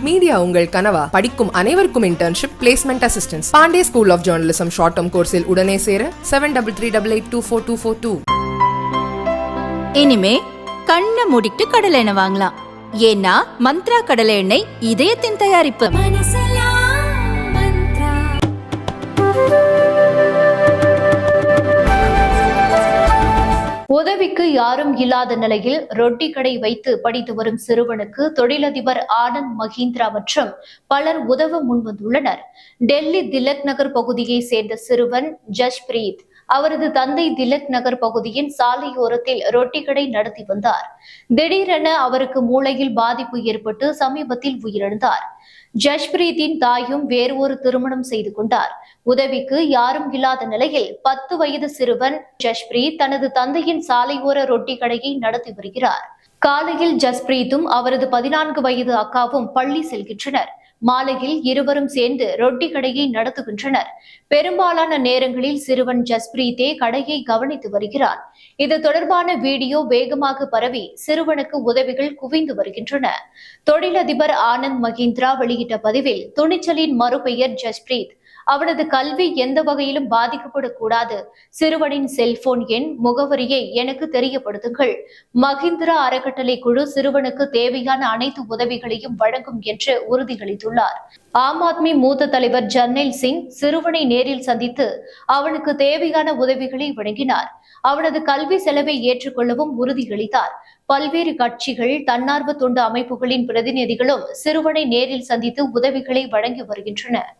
Media உங்கள் கனவா? படிக்கும் அனைவருக்கும் internship, placement assistance. Pandey school of journalism short term கோர்ஸில் உடனே சேர 7338824242. இனிமே கண்ணை மூடிட்டு கடலை எண்ணெய் வாங்கலாம். ஏன்னா மந்த்ரா கடலை எண்ணெய் இதயத்தின் தயாரிப்பு. உதவிக்கு யாரும் இல்லாத நிலையில் ரொட்டி கடை வைத்து படித்து வரும் சிறுவனுக்கு தொழிலதிபர் ஆனந்த் மஹிந்திரா மற்றும் பலர் உதவ முன்வந்துள்ளனர். டெல்லி திலக் நகர் பகுதியை சேர்ந்த சிறுவன் ஜஷ்பிரீத் அவரது தந்தை திலக் நகர் பகுதியின் சாலையோரத்தில் ரொட்டி கடை நடத்தி வந்தார். திடீரென அவருக்கு மூளையில் பாதிப்பு ஏற்பட்டு சமீபத்தில் உயிரிழந்தார். ஜஷ்பிரீத்தின் தாயும் வேறு ஒரு திருமணம் செய்து கொண்டார். உதவிக்கு யாரும் இல்லாத நிலையில் 10 வயது சிறுவன் ஜஷ்பிரீத் தனது தந்தையின் சாலையோர ரொட்டி கடையை நடத்தி வருகிறார். காலையில் ஜஸ்பிரீத்தும் அவரது 14 வயது அக்காவும் பள்ளி செல்கின்றனர். மாலையில் இருவரும் சேர்ந்து ரொட்டி கடையை நடத்துகின்றனர். பெரும்பாலான நேரங்களில் சிறுவன் ஜஸ்பிரீத்தே கடையை கவனித்து வருகிறான். இது தொடர்பான வீடியோ வேகமாக பரவி சிறுவனுக்கு உதவிகள் குவிந்து வருகின்றன. தொழிலதிபர் ஆனந்த் மஹிந்திரா வெளியிட்ட பதிவில், துணிச்சலின் மறுபெயர் ஜஸ்பிரீத். அவனது கல்வி எந்த வகையிலும் பாதிக்கப்படக்கூடாது. சிறுவனின் செல்போன் எண், முகவரியை எனக்கு தெரியப்படுத்துங்கள். மஹிந்திரா அறக்கட்டளை குழு சிறுவனுக்கு தேவையான அனைத்து உதவிகளையும் வழங்கும் என்று உறுதியளித்துள்ளார். ஆம் ஆத்மி மூத்த தலைவர் ஜர்னைல் சிங் சிறுவனை நேரில் சந்தித்து அவனுக்கு தேவையான உதவிகளை வழங்கினார். அவனது கல்வி செலவை ஏற்றுக்கொள்ளவும் உறுதியளித்தார். பல்வேறு கட்சிகள், தன்னார்வ தொண்டு அமைப்புகளின் பிரதிநிதிகளும் சிறுவனை நேரில் சந்தித்து உதவிகளை வழங்கி வருகின்றனர்.